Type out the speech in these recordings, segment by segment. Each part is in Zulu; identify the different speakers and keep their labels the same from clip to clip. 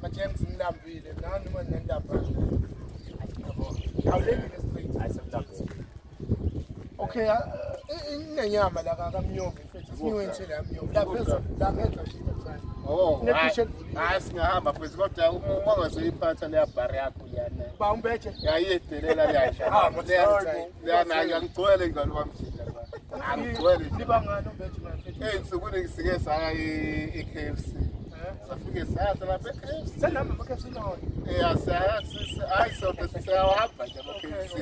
Speaker 1: Majenzi ngilambile nani uma nendaba. Awulengile straight.
Speaker 2: Ayisemhlabeni.
Speaker 1: Okay, inenyama la kaMnyovu mfethu siwenze la Mnyovu. La phezulu, la ngedla shito sana.
Speaker 3: Oh, hayi singahamba futhi kodwa uma ungazoyiphatha leya bar yakho yana.
Speaker 1: Ba umbeje.
Speaker 3: Yayiyedelela liyasha. Liyana ngigcwele ngalo kwamshila la. Angigcwele.
Speaker 1: Liba ngani umbeje mfethu?
Speaker 3: Ey'nsukwini ngisike saya e-KFC. Safike sadla lapha e-KFC.
Speaker 1: Senami ama-KFC nawo.
Speaker 3: Hayi sonke sisayahamba nje ama-KFC.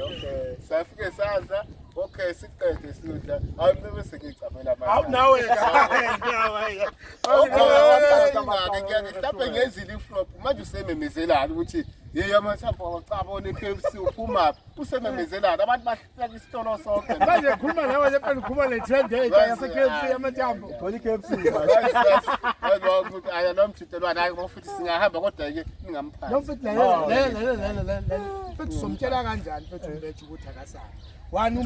Speaker 3: Safike sadla. Okay, siqede sidla. Hayi bese ngicabela manje.
Speaker 1: Awu nawe
Speaker 3: mhlawumbe ngezile iflop manje usememezelana ukuthi yeyi amathambo awacabona e-KFC uphumaphi usememezelana abantu bahlala isitolo sonke
Speaker 1: manje khuluma nawe le phela ukhuluma le-trend yase-KFC yamathambo.
Speaker 2: Gcwele i-KFC.
Speaker 3: aya nomthitelwane hayi futhi singahamba kodwa-ke ningamphathi
Speaker 1: Nomfethu mfethu somtshela kanjani mfethu umbeje ukuthi akasayi. One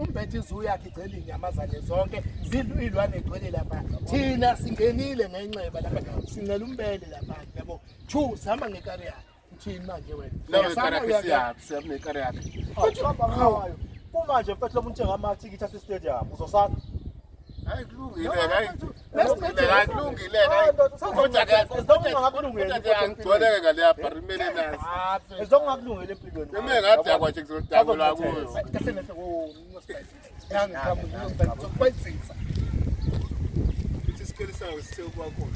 Speaker 1: umbeje izuya yakhe igcwele inyamazane zonke zilwane egcwele lapha. Thina singenile ngenxeba lapha. Singela umbele lapha yabo. Two sihamba ngekari yakhe. Uthini manje wena?
Speaker 3: lawe karate siyabunekari yakhe
Speaker 2: Kumanje mfethu lo muntu engamathikithi ase-stadium uzosala.
Speaker 3: hayi kulungile kodwa-ke angigcweleke ngaleya bar imele nazi
Speaker 2: Ezokungakulungile empilweni.
Speaker 3: eme ngadakwa nje ngizodabula kuyo
Speaker 1: Kahle nahle yangikhamba ngizokwenza.
Speaker 3: isikele sawo sithe kwakhona